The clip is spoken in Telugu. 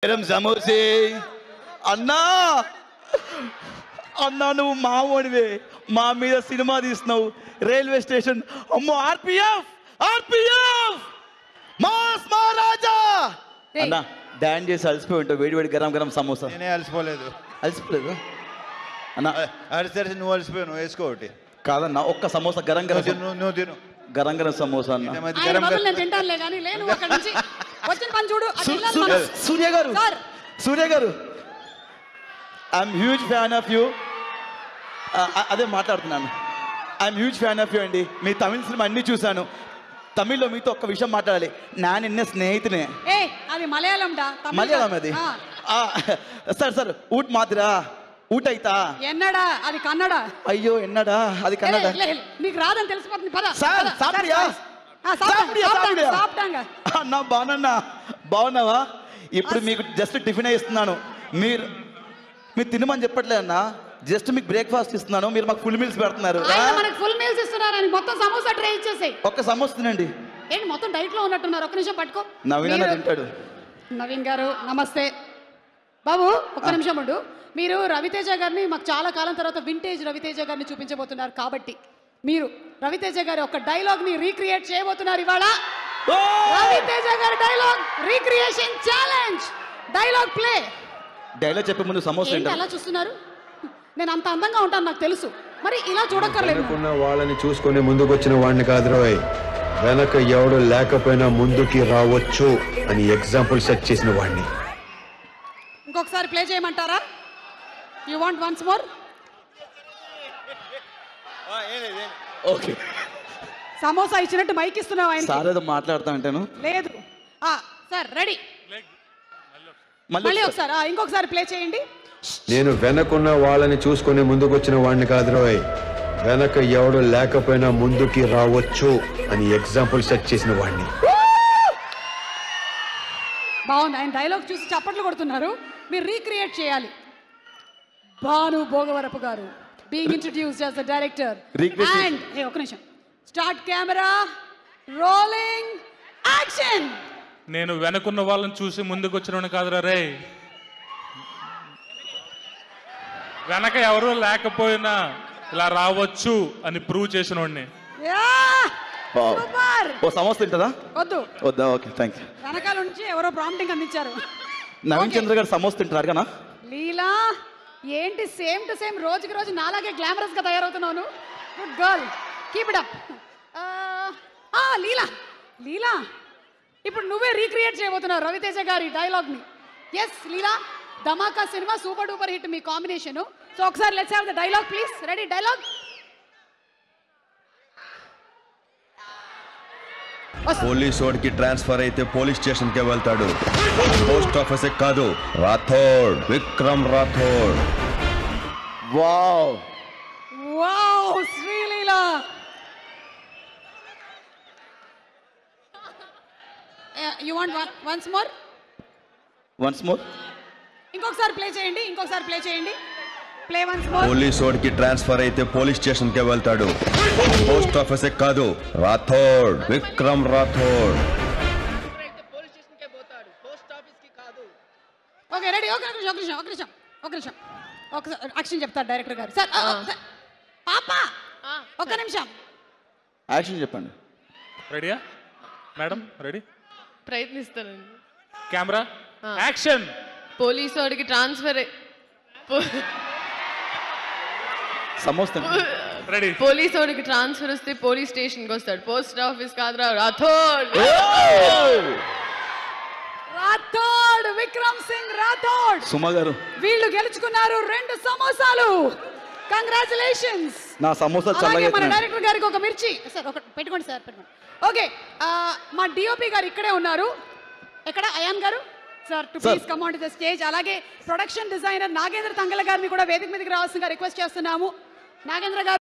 సమోసే అన్నా అన్నా నువ్వు మావోడివే మా మీద సినిమా తీస్తున్నావు రైల్వే స్టేషన్ అమ్మో ఆర్పిఎఫ్ ఆర్పిఎఫ్ మాస్ మహారాజా అన్నా డాన్స్ చేసి అలసిపోయి ఉంటావు వేడి వేడి గరం గరం సమోసా నేనే అలసిపోలేదు అన్నా అలసి నువ్వు అలసిపోయావు నువ్వు వేసుకో ఒకటి కాదన్నా ఒక్క సమోసా గరం గరం నువ్వు తిను గరం గరం సమోసా అన్న సూర్య గారు I'm huge fan of you అదే మాట్లాడుతున్నాను I'm huge fan of you అండి మీ తమిళ సినిమా అన్ని చూశాను తమిళ్లో మీతో ఒక్క విషయం మాట్లాడాలి నా నిన్న స్నేహితునే అది మలయాళం అది సార్ సార్ ఊట్ మాదిరా ఊట అయితా ఎన్నడా అది కన్నడ అయ్యో ఎన్నడా అది కన్నడ నీకు రాదని తెలిసిపోతుంది పద సార్ సాపిడియా అన్నా బాగున్నా బాగున్నావా ఇప్పుడు మీకు జస్ట్ టిఫిన్ ఇస్తున్నాను మీరు తినమని చెప్పట్లే అన్నా జస్ట్ మీకు బ్రేక్ఫాస్ట్ ఇస్తున్నాను మీరు మాకు ఫుల్ మీల్స్ పెడుతున్నారు ఫుల్ మీల్స్ ఇస్తున్నారని మొత్తం సమోసా ట్రై ఇచ్చేసాయి ఒక్క సమోసా తినండి ఏంటి మొత్తం డైట్ లో ఉన్నట్టున్నారు ఒక్క నిమిషం పట్టుకో నవీన్ తింటాడు నవీన్ గారు నమస్తే బాబు ఒక్క నిమిషం ఉండు మీరు రవితేజ గారిని మాకు చాలా కాలం తర్వాత వింటేజ్ రవితేజ గారిని చూపించబోతున్నారు కాబట్టి మీరు రవితేజ గారి ఒక డైలాగ్ ని రీక్రియేట్ చేయబోతున్నారు ఇవాళ రవితేజ గారి dialogue recreation challenge dialogue play dialogue చెప్పే ముందు సమోసా అలా చూస్తున్నారు నేను అంత అందంగా ఉంటాను నాకు తెలుసు మరి ఇలా చూడక్కర్లేదు వాళ్ళని చూసుకుని ముందుకు వచ్చిన వాడిని కాదు రోయ్ వెనక ఎవడు లేకపోయినా ముందుకి రావచ్చు అని ఎగ్జాంపుల్ సెట్ చేసిన వాడిని ఇంకొకసారి ప్లే చేయమంటారా you want once more okay samosa ఇచ్చినట్టు మైక్ ఇస్తున్నావు ఆయన సార్ ఏదో మాట్లాడుతా అంటాను లేదు సార్ రెడీ మళ్ళీ ఒకసారి ఇంకొకసారి ప్లే చేయండి నేను వెనకున్న వాళ్ళని చూసుకుని ముందుకు వచ్చిన వాడిని కాదు రోయ్ వెనక ఎవడు లేకపోయినా ముందుకి రావచ్చు అని ఎగ్జాంపుల్ సెట్ చేసిన వాడిని బాగుంది ఆయన డైలాగ్ చూసి చప్పట్లు కొడుతున్నారు మీరు రీక్రియేట్ చేయాలి భాను భోగవరపు గారు being introduced as the director and ఒక నిమిషం స్టార్ట్ కెమెరా రోలింగ్ యాక్షన్ నేను వెనకున్న వాళ్ళని చూసి ముందుకు వచ్చిన కాదురా రే వెనక ఎవరు లేకపోయినా ఇలా రావచ్చు అని ప్రూవ్ చేసిన వాడిని ఓ సమోసా తింటదా వద్దా ఓకే థ్యాంక్ యూ వెనకాల నుంచి ఎవరో ప్రాంప్టింగ్ అందించారు నవీన్ చంద్ర గారు సమోసా తింటారు కదా లీలా ఏంటి సేమ్ టు సేమ్ రోజుకి రోజు నాలాగే గ్లామరస్ గా తయారవుతున్నాను good girl keep it up Leela Leela ఇప్పుడు నువ్వే రీక్రియేట్ చేయబోతున్నావు రవితేజ గారి డైలాగ్ ని yes Leela Dhamaka cinema super duper hit మీ కాంబినేషన్ సో ఒకసారి let's have the dialogue please ready dialogue police వాడికి ట్రాన్స్ఫర్ అయితే పోలీస్ స్టేషన్ కే వెళ్తాడు పోస్ట్ ఆఫీస్ కాదు Rathod Vikram Rathod wow wow Sreeleela you want once more ఇంకొకసారి ప్లే చేయండి ప్లే వన్స్ మోర్ పోలీస్ వాడికి ట్రాన్స్ఫర్ అయితే పోలీస్ స్టేషన్ కే వెళ్తాడు పోస్ట్ ఆఫీస్ కాదు రాథోడ్ విక్రమ్ రాథోడ్ ఓకే రెడీ ఒక నిమిషం యాక్షన్ చెప్తారు డైరెక్టర్ గారు సార్ పాప ఒక నిమిషం యాక్షన్ చెప్పండి రెడీయా మేడం రెడీ ప్రయత్నిస్తానండి కెమెరా యాక్షన్ పోలీసు వాడికి ట్రాన్స్ఫర్ సమోసా రెడీ పోలీసు వాడికి ట్రాన్స్ఫర్ వస్తే పోలీస్ స్టేషన్కి వస్తాడు పోస్ట్ ఆఫీస్ కాదురా రాథోడ్ విక్రమ్ సింగ్ రాథోడ్ సుమ గారు వీళ్ళు గెలుచుకున్నారు 2 సమోసాలు కంగ్రాచులేషన్స్ నా సమోసా చల్లగా మన డైరెక్టర్ గారికి ఒక మిర్చి సార్ ఒక పెట్టుకోండి ఓకే మా డిఓపి గారు ఇక్కడే ఉన్నారు ఎక్కడ అయాన్ గారు sir to please come on to the stage అలాగే ప్రొడక్షన్ డిజైనర్ నాగేంద్ర తంగల గారిని కూడా వేదిక మీదకి రావాల్సిందిగా రిక్వెస్ట్ చేస్తున్నాము నాగేంద్ర గారు